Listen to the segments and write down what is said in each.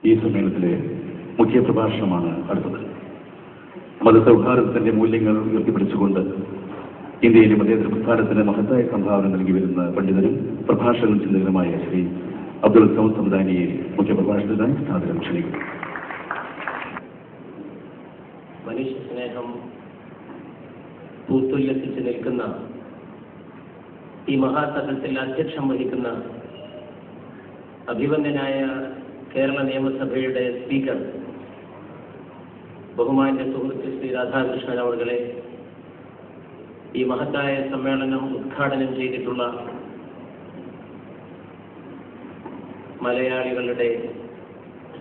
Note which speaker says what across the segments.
Speaker 1: ഈ സമ്മേളനത്തിലെ മുഖ്യ പ്രഭാഷണമാണ് അടുത്തത്. മതസൗഹാർദ്ദത്തിന്റെ മൂല്യങ്ങൾ ഉയർത്തിപ്പിടിച്ചുകൊണ്ട് ഇന്ത്യയിലെ മതേതര പ്രസ്ഥാനത്തിന് മഹത്തായ സംഭാവന നൽകി വരുന്ന പണ്ഡിതനും പ്രഭാഷകനും ചിന്തകനുമായ ശ്രീ അബ്ദുൽ സമദ് സമദാനിയെ മുഖ്യ പ്രഭാഷണത്തിനായി സാദരം ക്ഷണിക്കുന്നു.
Speaker 2: മനുഷ്യ സ്നേഹം പൂത്തുല്ലസിച്ച് നിൽക്കുന്ന ഈ മഹാസദസ്സിൽ അധ്യക്ഷം വഹിക്കുന്ന അഭിവന്ദനായ കേരള നിയമസഭയുടെ സ്പീക്കർ ബഹുമാന്യ സുഹൃത്ത് ശ്രീ രാധാകൃഷ്ണൻ അവർകളെ, ഈ മഹത്തായ സമ്മേളനം ഉദ്ഘാടനം ചെയ്തിട്ടുള്ള മലയാളികളുടെ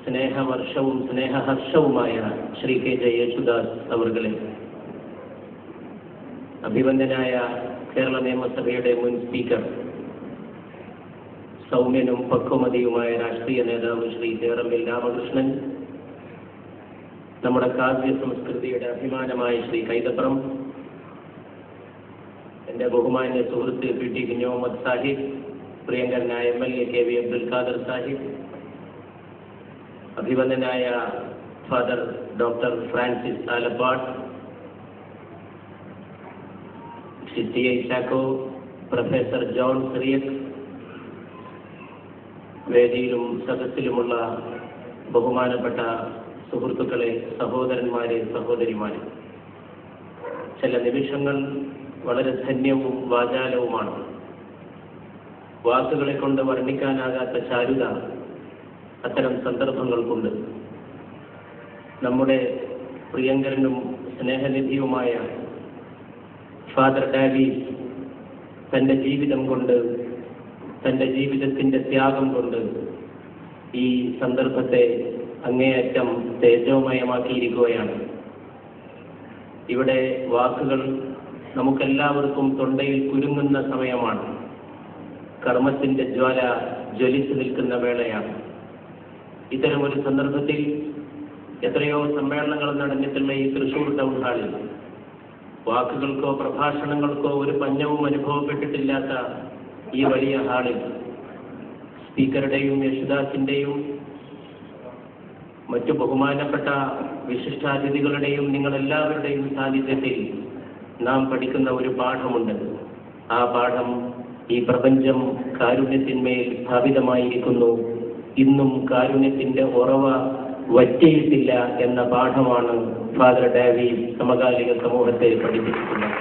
Speaker 2: സ്നേഹവർഷവും സ്നേഹഹർഷവുമായ ശ്രീ കെ ജെ യേശുദാസ് അവർകളെ, അഭിവന്ദനായ കേരള നിയമസഭയുടെ മുൻ സ്പീക്കർ സൗമ്യനും പക്വമതിയുമായ രാഷ്ട്രീയ നേതാവ് ശ്രീ ജയറമ്പിൽ രാമകൃഷ്ണൻ, നമ്മുടെ കാവ്യ സംസ്കൃതിയുടെ അഭിമാനമായ ശ്രീ കൈതപ്രം, എന്റെ ബഹുമാന്യ സുഹൃത്ത് പി ടി കുഞ്ഞോമദ് സാഹിബ്, പ്രിയങ്കരനായ MLA K V Abdul Khader Sahib, അഭിവന്ദനായ father doctor Francis Alappad, Shri CI Chacko, professor John Cyriac, വേദിയിലും സദസ്സിലുമുള്ള ബഹുമാനപ്പെട്ട സുഹൃത്തുക്കളെ, സഹോദരന്മാരെ, സഹോദരിമാരെ, ചില നിമിഷങ്ങൾ വളരെ ധന്യവും വാചാലവുമാണ്. വാക്കുകളെ കൊണ്ട് വർണ്ണിക്കാനാകാത്ത ചാരുത അത്തരം സന്ദർഭങ്ങൾക്കുണ്ട്. നമ്മുടെ പ്രിയങ്കരനും സ്നേഹനിധിയുമായ ഫാദർ ഡാവീസ് തൻ്റെ ജീവിതം കൊണ്ട്, തൻ്റെ ജീവിതത്തിൻ്റെ ത്യാഗം കൊണ്ട് ഈ സന്ദർഭത്തെ അങ്ങേയറ്റം തേജോമയമാക്കിയിരിക്കുകയാണ്. ഇവിടെ വാക്കുകൾ നമുക്കെല്ലാവർക്കും തൊണ്ടയിൽ കുരുങ്ങുന്ന സമയമാണ്. കർമ്മത്തിന്റെ ജ്വാല ജ്വലിച്ചു നിൽക്കുന്ന വേളയാണ്. ഇത്തരമൊരു സന്ദർഭത്തിൽ എത്രയോ സമ്മേളനങ്ങൾ നടന്നിട്ടുള്ള ഈ തൃശൂർ ടൗൺ ഹാളിൽ വാക്കുകൾക്കോ പ്രഭാഷണങ്ങൾക്കോ ഒരു പഞ്ഞവും അനുഭവപ്പെട്ടിട്ടില്ലാത്ത ഈ വലിയ ഹാളിൽ സ്പീക്കറുടെയും യേശുദാസിന്റെയും മറ്റു ബഹുമാനപ്പെട്ട വിശിഷ്ടാതിഥികളുടെയും നിങ്ങളെല്ലാവരുടെയും സാന്നിധ്യത്തിൽ നാം പഠിക്കുന്ന ഒരു പാഠമുണ്ട്. ആ പാഠം, ഈ പ്രപഞ്ചം കാരുണ്യത്തിന്മേൽ സ്ഥാപിതമായിരിക്കുന്നു, ഇന്നും കാരുണ്യത്തിന്റെ ഉറവ വറ്റിയിട്ടില്ല എന്ന പാഠമാണ് ഫാദർ ഡാവീസ് സമകാലിക സമൂഹത്തെ പഠിപ്പിച്ചിട്ടുള്ളത്.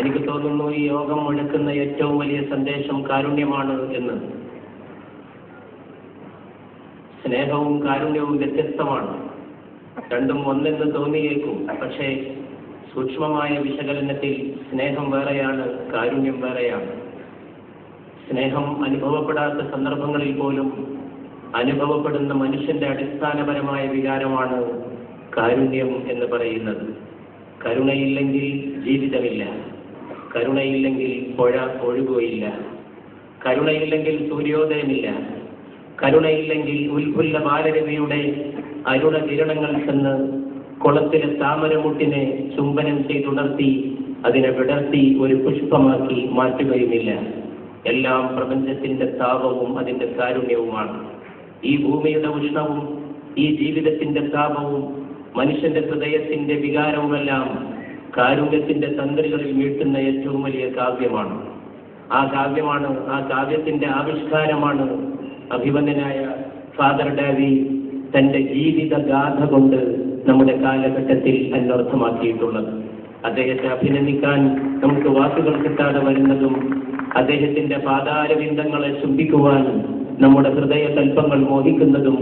Speaker 2: എനിക്ക് തോന്നുന്നു ഈ യോഗം മുഴക്കുന്ന ഏറ്റവും വലിയ സന്ദേശം കാരുണ്യമാണ് എന്ന്. സ്നേഹവും കാരുണ്യവും വ്യത്യസ്തമാണ്, രണ്ടും ഒന്നെന്ന് തോന്നിയേക്കും. പക്ഷേ സൂക്ഷ്മമായ വിശകലനത്തിൽ സ്നേഹം വേറെയാണ്, കാരുണ്യം വേറെയാണ്. സ്നേഹം അനുഭവപ്പെടാത്ത സന്ദർഭങ്ങളിൽ പോലും അനുഭവപ്പെടുന്ന മനുഷ്യന്റെ അടിസ്ഥാനപരമായ വികാരമാണ് കാരുണ്യം എന്ന് പറയുന്നത്. കരുണയില്ലെങ്കിൽ ജീവിതമില്ല, കരുണയില്ലെങ്കിൽ പുഴ ഒഴുകുകയില്ല, കരുണയില്ലെങ്കിൽ സൂര്യോദയമില്ല, കരുണയില്ലെങ്കിൽ ഉത്ഫുല്ല ബാലരവിയുടെ അരുണ കിരണങ്ങൾ ചെന്ന് കുളത്തിലെ താമരമുട്ടിനെ ചുംബനം ചെയ്തുണർത്തി അതിനെ വിടർത്തി ഒരു പുഷ്പമാക്കി മാറ്റുകയുമില്ല. എല്ലാം പ്രപഞ്ചത്തിന്റെ താപവും അതിന്റെ കാരുണ്യവുമാണ്. ഈ ഭൂമിയുടെ ഉഷ്ണവും ഈ ജീവിതത്തിന്റെ താപവും മനുഷ്യന്റെ ഹൃദയത്തിന്റെ വികാരവുമെല്ലാം കാരുണ്യത്തിന്റെ തന്ത്രികളിൽ മീട്ടുന്ന ഏറ്റവും വലിയ കാവ്യമാണ്. ആ കാവ്യത്തിന്റെ ആവിഷ്കാരമാണ് അഭിവന്ദനായ ഫാദർ ഡാവി തന്റെ ജീവിതഗാഥ കൊണ്ട് നമ്മുടെ കാലഘട്ടത്തിൽ അന്വർത്ഥമാക്കിയിട്ടുള്ളത്. അദ്ദേഹത്തെ അഭിനന്ദിക്കാൻ നമുക്ക് വാക്കുകൾ കിട്ടാതെ വരുന്നതും അദ്ദേഹത്തിന്റെ പാതാരവിന്ദങ്ങളെ ചുംബിക്കുവാൻ നമ്മുടെ ഹൃദയകൽപ്പങ്ങൾ മോഹിക്കുന്നതും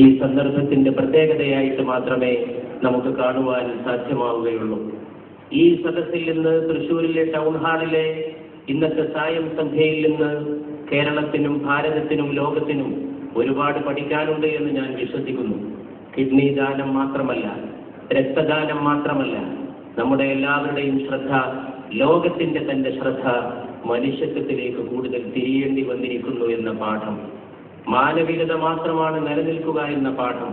Speaker 2: ഈ സന്ദർഭത്തിന്റെ പ്രത്യേകതയായിട്ട് മാത്രമേ നമുക്ക് കാണുവാൻ സാധ്യമാവുകയുള്ളൂ. ഈ സദസ്സിൽ നിന്ന്, തൃശ്ശൂരിലെ ടൗൺ ഹാളിലെ ഇന്നത്തെ സായം സന്ധ്യയിൽ നിന്ന് കേരളത്തിനും ഭാരതത്തിനും ലോകത്തിനും ഒരുപാട് പഠിക്കാനുണ്ട് എന്ന് ഞാൻ വിശ്വസിക്കുന്നു. കിഡ്നി ദാനം മാത്രമല്ല, രക്തദാനം മാത്രമല്ല, നമ്മുടെ എല്ലാവരുടെയും ശ്രദ്ധ, ലോകത്തിന്റെ തന്നെ ശ്രദ്ധ മനുഷ്യത്വത്തിലേക്ക് കൂടുതൽ തിരിയേണ്ടി വന്നിരിക്കുന്നു എന്ന പാഠം, മാനവികത മാത്രമാണ് നിലനിൽക്കുക എന്ന പാഠം.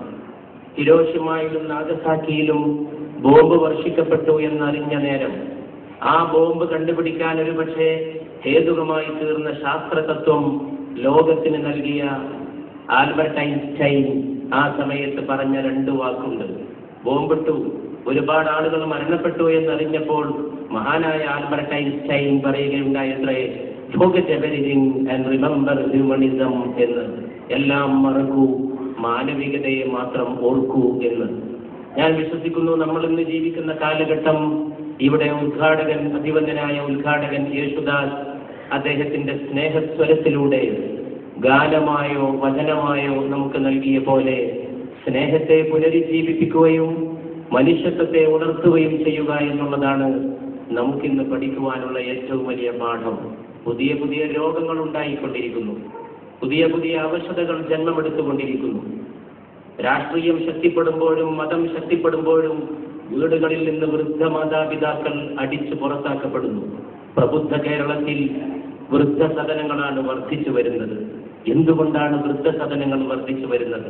Speaker 2: ഹിരോഷിമയിലും നാഗസാക്കിയിലും ബോംബ് വർഷിക്കപ്പെട്ടു എന്നറിഞ്ഞ നേരം ആ ബോംബ് കണ്ടുപിടിക്കാൻ ഒരുപക്ഷെ ഹേതുകമായി തീർന്ന ശാസ്ത്രതത്വം ലോകത്തിന് നൽകിയ ആൽബർട്ട് ഐൻസ്റ്റൈൻ ആ സമയത്ത് പറഞ്ഞ 2 വാക്കുണ്ട്. ബോംബിട്ടു, ഒരുപാട് ആളുകൾ മരണപ്പെട്ടു എന്നറിഞ്ഞപ്പോൾ മഹാനായ ആൽബർട്ട് ഐൻസ്റ്റൈൻ പറയുകയുണ്ടായത്രേ, forget everything and remember humanism എന്ന്. എല്ലാം മറക്കൂ, മാനവികതയെ മാത്രം ഓർക്കൂ എന്ന്. ഞാൻ വിശ്വസിക്കുന്നു നമ്മൾ ഇന്ന് ജീവിക്കുന്ന കാലഘട്ടം ഇവിടെ അതിവന്ദനായ ഉദ്ഘാടകൻ യേശുദാസ് അദ്ദേഹത്തിന്റെ സ്നേഹസ്വരത്തിലൂടെ ഗാനമായോ വചനമായോ നമുക്ക് നൽകിയ പോലെ സ്നേഹത്തെ പുനരുജ്ജീവിപ്പിക്കുകയും മനുഷ്യത്വത്തെ ഉണർത്തുകയും ചെയ്യുക എന്നുള്ളതാണ് നമുക്കിന്ന് പഠിക്കുവാനുള്ള ഏറ്റവും വലിയ പാഠം. പുതിയ പുതിയ രോഗങ്ങൾ ഉണ്ടായിക്കൊണ്ടിരിക്കുന്നു, പുതിയ പുതിയ അവശതകൾ ജന്മമെടുത്തുകൊണ്ടിരിക്കുന്നു. രാഷ്ട്രീയം ശക്തിപ്പെടുമ്പോഴും മതം ശക്തിപ്പെടുമ്പോഴും വീടുകളിൽ നിന്ന് വൃദ്ധ മാതാപിതാക്കൾ അടിച്ചു പുറത്താക്കപ്പെടുന്നു. പ്രബുദ്ധ കേരളത്തിൽ വൃദ്ധസദനങ്ങളാണ് വർദ്ധിച്ചു വരുന്നത്. എന്തുകൊണ്ടാണ് വൃദ്ധസദനങ്ങൾ വർദ്ധിച്ചു വരുന്നത്?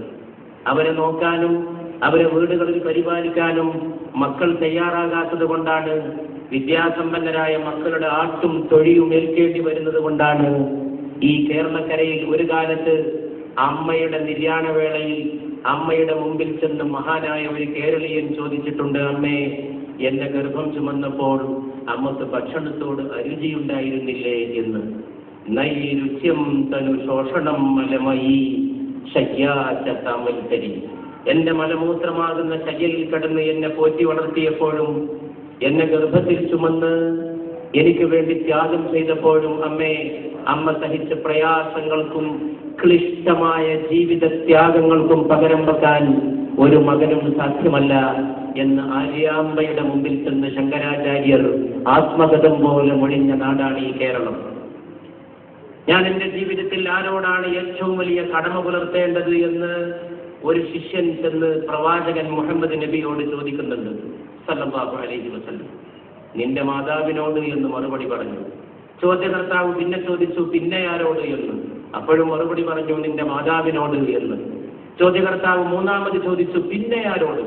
Speaker 2: അവരെ നോക്കാനും അവരെ വീടുകളിൽ പരിപാലിക്കാനും മക്കൾ തയ്യാറാകാത്തത് കൊണ്ടാണ്. വിദ്യാസമ്പന്നരായ മക്കളുടെ ആട്ടും തൊഴിയും ഏൽക്കേണ്ടി വരുന്നത് കൊണ്ടാണ്. ഈ കേരളക്കരയിൽ ഒരു കാലത്ത് അമ്മയുടെ നിര്യാണവേളയിൽ അമ്മയുടെ മുമ്പിൽ ചെന്ന് മഹാനായ ഒരു കേരളീയൻ ചോദിച്ചിട്ടുണ്ട്, അമ്മേ, എന്നെ ഗർഭം ചുമന്നപ്പോൾ അമ്മക്ക് ഭക്ഷണത്തോട് അരുചിയുണ്ടായിരുന്നില്ലേ എന്ന്. നൈ രുച്യം തനു ശോഷണം മലമയി ശയ്യാചത്താമൽത്തരി. എന്റെ മലമൂത്രമാകുന്ന ശയ്യയിൽ കിടന്ന് എന്നെ പോറ്റി വളർത്തിയപ്പോഴും എന്നെ ഗർഭത്തിൽ ചുമന്ന് എനിക്ക് വേണ്ടി ത്യാഗം ചെയ്തപ്പോഴും അമ്മ സഹിച്ച പ്രയാസങ്ങൾക്കും ക്ലിഷ്ടമായ ജീവിത ത്യാഗങ്ങൾക്കും പകരം വെക്കാൻ ഒരു മകനും സാധ്യമല്ല എന്ന് ആര്യാമ്പയുടെ മുമ്പിൽ ചെന്ന് ശങ്കരാചാര്യർ ആത്മകഥം പോലെ മൊഴിഞ്ഞ നാടാണ് ഈ കേരളം. ഞാൻ എന്റെ ജീവിതത്തിൽ ആരോടാണ് ഏറ്റവും വലിയ കടമ പുലർത്തേണ്ടത് എന്ന് ഒരു ശിഷ്യൻ ചെന്ന് പ്രവാചകൻ മുഹമ്മദ് നബിയോട് ചോദിക്കുന്നുണ്ട് സല്ലല്ലാഹു അലൈഹി വസല്ലം. നിന്റെ മാതാവിനോട് എന്ന് മറുപടി പറഞ്ഞു. ചോദ്യകർത്താവ് പിന്നെ ചോദിച്ചു, പിന്നെ ആരോട് എന്ന്? അപ്പോഴും മറുപടി പറഞ്ഞു, നിന്റെ മാതാവിനോട് എന്ന്. ചോദ്യകർത്താവ് മൂന്നാമത് ചോദിച്ചു, പിന്നെ ആരോട്?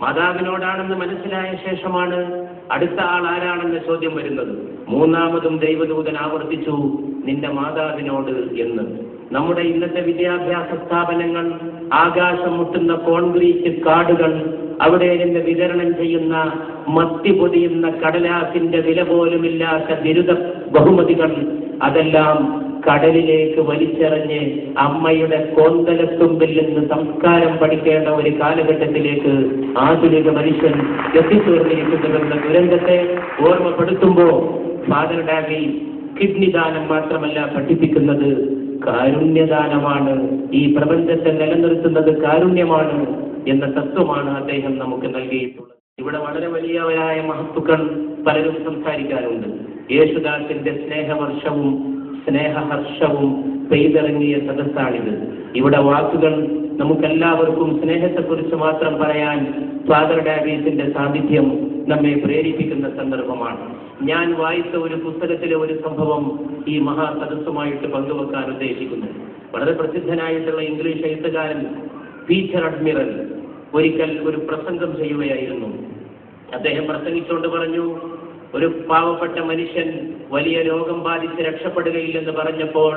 Speaker 2: മാതാവിനോടാണെന്ന് മനസ്സിലായ ശേഷമാണ് അടുത്ത ആൾ ആരാണെന്ന ചോദ്യം വരുന്നത്. മൂന്നാമതും ദൈവദൂതൻ ആവർത്തിച്ചു, നിന്റെ മാതാവിനോട് എന്ന്. നമ്മുടെ ഇന്നത്തെ വിദ്യാഭ്യാസ സ്ഥാപനങ്ങൾ, ആകാശം മുട്ടുന്ന കോൺക്രീറ്റ് കാടുകൾ, അവിടെ നിന്ന് വിതരണം ചെയ്യുന്ന മത്തി പൊതിയുന്ന കടലാസിന്റെ വില പോലുമില്ലാത്ത ബിരുദ ബഹുമതികൾ, അതെല്ലാം കടലിലേക്ക് വലിച്ചെറിഞ്ഞ് അമ്മയുടെ കോന്തലത്തുമ്പിൽ നിന്ന് സംസ്കാരം പഠിക്കേണ്ട ഒരു കാലഘട്ടത്തിലേക്ക് ആധുനിക മനുഷ്യൻ എത്തിച്ചേർന്നിരിക്കുന്നുവെന്ന ദുരന്തത്തെ ഓർമ്മപ്പെടുത്തുമ്പോൾ ഫാദർ ഡാഗി കിഡ്നി ദാനം മാത്രമല്ല പഠിപ്പിക്കുന്നത്, കാരുണ്യദാനമാണ്. ഈ പ്രപഞ്ചത്തെ നിലനിർത്തുന്നത് കാരുണ്യമാണ് എന്ന തത്വമാണ് അദ്ദേഹം നമുക്ക് നൽകിയിട്ടുള്ളത്. ഇവിടെ വളരെ വലിയവരായ മഹത്തുക്കൾ പലരും സംസാരിക്കാറുണ്ട്. യേശുദാസിന്റെ സ്നേഹവർഷവും സ്നേഹഹർഷവും പെയ്തിറങ്ങിയ സദസ്സാണിത്. ഇവിടെ വാക്കുകൾ നമുക്കെല്ലാവർക്കും സ്നേഹത്തെക്കുറിച്ച് മാത്രം പറയാൻ ഫാദർ ഡാവീസിന്റെ സാന്നിധ്യം നമ്മെ പ്രേരിപ്പിക്കുന്ന സന്ദർഭമാണ്. ഞാൻ വായിച്ച ഒരു പുസ്തകത്തിലെ ഒരു സംഭവം ഈ മഹാസദസ്സുമായിട്ട് പങ്കുവെക്കാൻ ഉദ്ദേശിക്കുന്നു. വളരെ പ്രസിദ്ധനായിട്ടുള്ള ഇംഗ്ലീഷ് എഴുത്തുകാരൻ പീറ്റർ അഡ്മിറൽ ഒരിക്കൽ ഒരു പ്രസംഗം ചെയ്യുകയായിരുന്നു. അദ്ദേഹം പ്രസംഗിച്ചുകൊണ്ട് പറഞ്ഞു, ഒരു പാവപ്പെട്ട മനുഷ്യൻ വലിയ രോഗം ബാധിച്ച് രക്ഷപ്പെടുകയില്ലെന്ന് പറഞ്ഞപ്പോൾ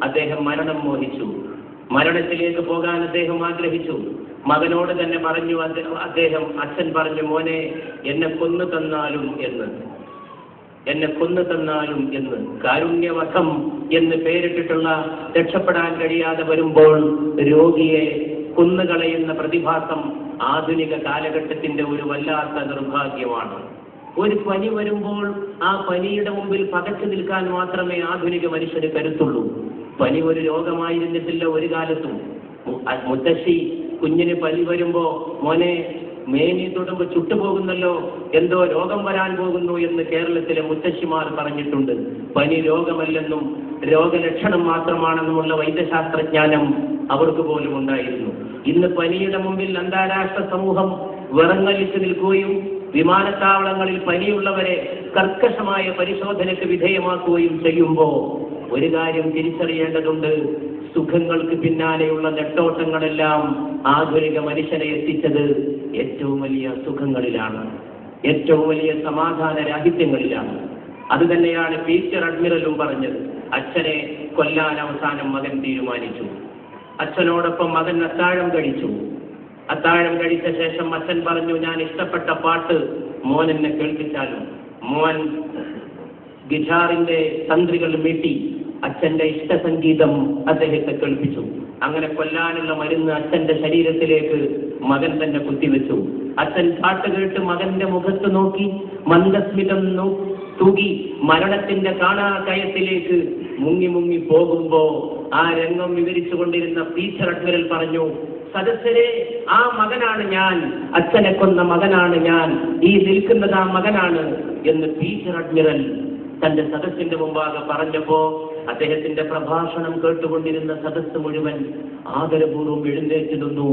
Speaker 2: അദ്ദേഹം മരണം മോഹിച്ചു. മരണത്തിലേക്ക് പോകാൻ അദ്ദേഹം ആഗ്രഹിച്ചു. മകനോട് തന്നെ പറഞ്ഞു അച്ഛൻ പറഞ്ഞു, മോനെ, എന്നെ കൊന്നു തന്നാലും എന്ന്. കാരുണ്യവധം എന്ന് പേരിട്ടിട്ടുള്ള രക്ഷപ്പെടാൻ കഴിയാതെ വരുമ്പോൾ രോഗിയെ കൊന്നുകളയുന്ന പ്രതിഭാസം ആധുനിക കാലഘട്ടത്തിന്റെ ഒരു വല്ലാത്ത നിർഭാഗ്യമാണ്. ഒരു പനി വരുമ്പോൾ ആ പനിയുടെ മുമ്പിൽ പകച്ചു നിൽക്കാൻ മാത്രമേ ആധുനിക മനുഷ്യന് കരുത്തുള്ളൂ. പനി ഒരു രോഗമായിരുന്നിട്ടില്ല ഒരു കാലത്തും. മുത്തശ്ശി കുഞ്ഞിന് പനി വരുമ്പോ, മോനെ, മേനി തൊടുമ്പോ ചുട്ടുപോകുന്നല്ലോ, എന്തോ രോഗം വരാൻ പോകുന്നു എന്ന് കേരളത്തിലെ മുത്തശ്ശിമാർ പറഞ്ഞിട്ടുണ്ട്. പനി രോഗമല്ലെന്നും രോഗലക്ഷണം മാത്രമാണെന്നുമുള്ള വൈദ്യശാസ്ത്രജ്ഞാനം അവർക്ക് പോലും ഉണ്ടായിരുന്നു. ഇന്ന് പനിയുടെ മുമ്പിൽ അന്താരാഷ്ട്ര സമൂഹം വിറങ്ങലിച്ചു നിൽക്കുകയും വിമാനത്താവളങ്ങളിൽ പനിയുള്ളവരെ കർക്കശമായ പരിശോധനയ്ക്ക് വിധേയമാക്കുകയും ചെയ്യുമ്പോൾ ഒരു കാര്യം തിരിച്ചറിയേണ്ടതുണ്ട്. സുഖങ്ങൾക്ക് പിന്നാലെയുള്ള നെട്ടോട്ടങ്ങളെല്ലാം ആധുനിക മനുഷ്യനെ എത്തിച്ചത് ഏറ്റവും വലിയ സുഖങ്ങളിലാണ്, ഏറ്റവും വലിയ സമാധാന രാഹിത്യങ്ങളിലാണ്. അത് തന്നെയാണ് പീറ്റർ അഡ്മിറലും പറഞ്ഞത്. അച്ഛനെ കൊല്ലാൻ അവസാനം മകൻ തീരുമാനിച്ചു. അച്ഛനോടൊപ്പം മകൻ അത്താഴം കഴിച്ചു. അത്താഴം കഴിച്ച ശേഷം അച്ഛൻ പറഞ്ഞു, ഞാൻ ഇഷ്ടപ്പെട്ട പാട്ട് മോൻ എന്നെ കേൾപ്പിച്ചാലും. മോൻ ഗിറ്റാറിന്റെ തന്ത്രികൾ മീട്ടി അച്ഛന്റെ ഇഷ്ടസംഗീതം അദ്ദേഹത്തെ കേൾപ്പിച്ചു. അങ്ങനെ കൊല്ലാനുള്ള മരുന്ന് അച്ഛന്റെ ശരീരത്തിലേക്ക് മകൻ തന്നെ കുത്തിവെച്ചു. അച്ഛൻ പാട്ട് കേട്ട് മകന്റെ മുഖത്ത് നോക്കി മന്ദസ്മിതം തൂകി മരണത്തിന്റെ കാണാകയത്തിലേക്ക് മുങ്ങി മുങ്ങി പോകുമ്പോ ആ രംഗം വിവരിച്ചു കൊണ്ടിരുന്ന പീറ്റർ അഡ്മിറൽ പറഞ്ഞു, സദസ്സരെ, ആ മകനാണ് ഞാൻ, അച്ഛനെ കൊന്ന മകനാണ് ഞാൻ, ഈ നിൽക്കുന്നത് ആ മകനാണ് എന്ന് പീറ്റർ അഡ്മിറൽ തന്റെ സദസ്സിന്റെ മുമ്പാകെ പറഞ്ഞപ്പോ അദ്ദേഹത്തിന്റെ പ്രഭാഷണം കേട്ടുകൊണ്ടിരുന്ന സദസ്സ് മുഴുവൻ ആദരപൂർവ്വം എഴുന്നേറ്റ് നിന്നു,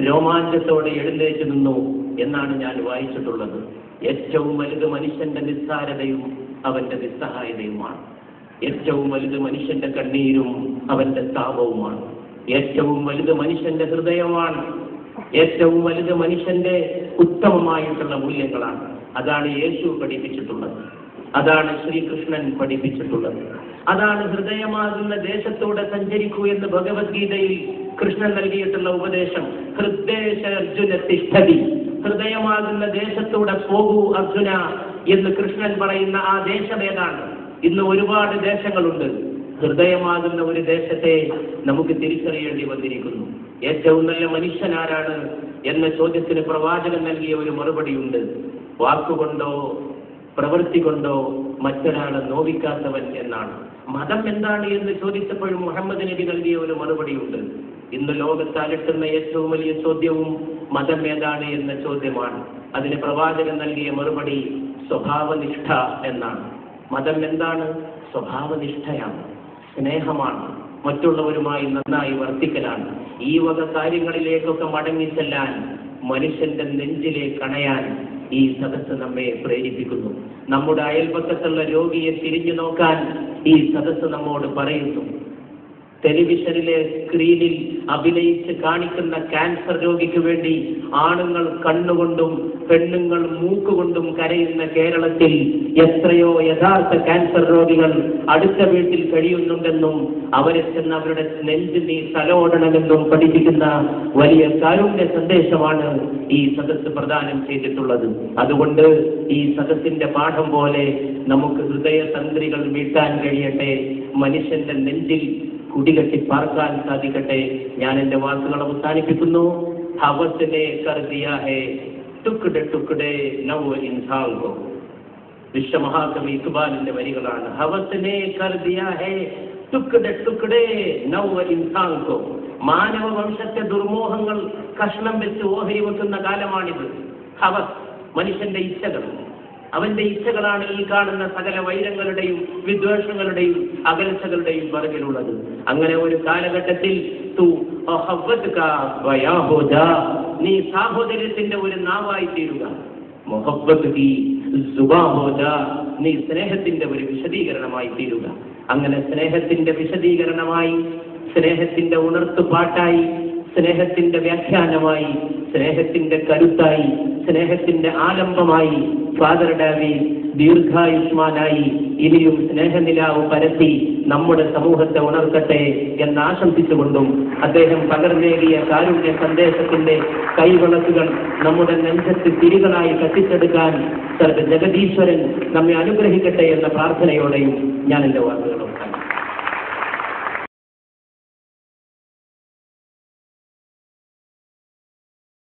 Speaker 2: രോമാഞ്ചത്തോടെ എഴുന്നേറ്റ് നിന്നു എന്നാണ് ഞാൻ വായിച്ചിട്ടുള്ളത്. ഏറ്റവും വലുത് മനുഷ്യന്റെ നിസ്സാരതയും അവന്റെ നിസ്സഹായതയുമാണ്. ഏറ്റവും വലുത് മനുഷ്യന്റെ കണ്ണീരും അവന്റെ താപവുമാണ്. ഏറ്റവും വലുത് മനുഷ്യന്റെ ഹൃദയമാണ്. ഏറ്റവും വലുത് മനുഷ്യന്റെ ഉത്തമമായിട്ടുള്ള മൂല്യങ്ങളാണ്. അതാണ് യേശു പഠിപ്പിച്ചിട്ടുള്ളത്. അതാണ് ശ്രീകൃഷ്ണൻ പഠിപ്പിച്ചിട്ടുള്ളത്. അതാണ് ഹൃദയമാകുന്ന ദേശത്തൂടെ സഞ്ചരിക്കൂ എന്ന് ഭഗവത്ഗീതയിൽ കൃഷ്ണൻ നൽകിയിട്ടുള്ള ഉപദേശം. ഹൃദ്ദേശ അർജുന തിഷ്ഠതി, ഹൃദയമാകുന്ന ദേശത്തൂടെ പോകൂ അർജുന എന്ന് കൃഷ്ണൻ പറയുന്ന ആ ദേശം ഏതാണ്? ഇന്ന് ഒരുപാട് ദേശങ്ങളുണ്ട്. ഹൃദയമാകുന്ന ഒരു ദേശത്തെ നമുക്ക് തിരിച്ചറിയേണ്ടി വന്നിരിക്കുന്നു. ഏറ്റവും നല്ല മനുഷ്യൻ ആരാണ് എന്ന ചോദ്യത്തിന് പ്രവാചകൻ നൽകിയ ഒരു മറുപടിയുണ്ട്. വാക്കുകൊണ്ടോ പ്രവൃത്തി കൊണ്ടോ മറ്റൊരാളെ നോവിക്കാത്തവൻ എന്നാണ്. മതം എന്താണ് എന്ന് ചോദിച്ചപ്പോഴും മുഹമ്മദ് നബി നൽകിയ ഒരു മറുപടിയുണ്ട്. ഇന്ന് ലോകത്ത് അലട്ടുന്ന ഏറ്റവും വലിയ ചോദ്യവും മതം ഏതാണ് എന്ന ചോദ്യമാണ്. അതിന് പ്രവാചകൻ നൽകിയ മറുപടി സ്വഭാവനിഷ്ഠ എന്നാണ്. മതം എന്താണ്? സ്വഭാവനിഷ്ഠയാണ്, സ്നേഹമാണ്, മറ്റുള്ളവരുമായി നന്നായി വർത്തിക്കലാണ്. ഈ വക കാര്യങ്ങളിലേക്കൊക്കെ മടങ്ങിച്ചെല്ലാൻ, മനുഷ്യന്റെ നെഞ്ചിലേക്ക് അണയാൻ ഈ സദസ്സ് നമ്മെ പ്രേരിപ്പിക്കുന്നു. നമ്മുടെ അയൽപക്കത്തുള്ള രോഗിയെ തിരിഞ്ഞു നോക്കാൻ ഈ സദസ്സ് നമ്മോട് പറയുന്നു. ടെലിവിഷനിലെ സ്ക്രീനിൽ അഭിനയിച്ച് കാണിക്കുന്ന ക്യാൻസർ രോഗിക്ക് വേണ്ടി ആണുങ്ങൾ കണ്ണുകൊണ്ടും പെണ്ണുങ്ങൾ മൂക്കുകൊണ്ടും കരയുന്ന കേരളത്തിൽ എത്രയോ യഥാർത്ഥ ക്യാൻസർ രോഗികൾ അടുത്ത വീട്ടിൽ കഴിയുന്നുണ്ടെന്നും അവരെ ചെന്ന് അവരുടെ നെഞ്ചിൽ നീ തലോടണമെന്നും പഠിപ്പിക്കുന്ന വലിയ കാരുണ്യ സന്ദേശമാണ് ഈ സദസ്സ് പ്രദാനം ചെയ്തിട്ടുള്ളത്. അതുകൊണ്ട് ഈ സദസ്സിന്റെ പാഠം പോലെ നമുക്ക് ഹൃദയതന്ത്രികൾ വീട്ടാൻ കഴിയട്ടെ, മനുഷ്യന്റെ നെഞ്ചിൽ കുടികെട്ടി പാർക്കാൻ സാധിക്കട്ടെ. ഞാൻ എന്റെ വാക്കുകൾ അവസാനിപ്പിക്കുന്നു. ഹവസിനെ കർദിയാ ഹേ ടുക്ടെ ടുക്ടെ നൗ ഇൻസാൻ കോ. വിശ്വമഹാകവി ഇഖ്ബാലിന്റെ വരികളാണ്. ഹവസിനെ കർദിയാ ഹേ ടുക്ടെ ടുക്ടെ നൗ ഇൻസാൻ കോ. മാനവ വംശത്തെ ദുർമോഹങ്ങൾ കഷ്ണം വെച്ച് ഓഹരി വെക്കുന്ന കാലമാണിത്. ഹവസ്, മനുഷ്യന്റെ ഇച്ഛകൾ. അവന്റെ ഇച്ഛകളാണ് ഈ കാണുന്ന സകല വൈരങ്ങളുടെയും വിദ്വേഷങ്ങളുടെയും അകൽച്ചകളുടെയും പിറകിലുള്ളത്. അങ്ങനെ ഒരു കാലഘട്ടത്തിൽ നീ സാഹോദര്യത്തിന്റെ ഒരു നാവായി തീരുക. നീ സ്നേഹത്തിന്റെ ഒരു വിശദീകരണമായി തീരുക. അങ്ങനെ സ്നേഹത്തിന്റെ വിശദീകരണമായി, സ്നേഹത്തിന്റെ ഉണർത്തുപാട്ടായി, സ്നേഹത്തിന്റെ വ്യാഖ്യാനമായി, സ്നേഹത്തിന്റെ കരുത്തായി, സ്നേഹത്തിന്റെ ആലംബമായി ഫാദർ ഡാവീസ് ദീർഘായുഷ്മാനായി ഇനിയും സ്നേഹനിലാവ് പരത്തി നമ്മുടെ സമൂഹത്തെ ഉണർത്തട്ടെ എന്ന് ആശംസിച്ചുകൊണ്ടും അദ്ദേഹം പകർന്നേകിയ കാരുണ്യ സന്ദേശത്തിന്റെ കൈവളക്കുകൾ നമ്മുടെ നെഞ്ചത്ത് തിരികളായി കത്തിച്ചെടുക്കാൻ ജഗദീശ്വരൻ നമ്മെ അനുഗ്രഹിക്കട്ടെ എന്ന പ്രാർത്ഥനയോടെയും ഞാൻ എന്റെ വാക്കുകൾ അവസാനിപ്പിക്കുന്നു.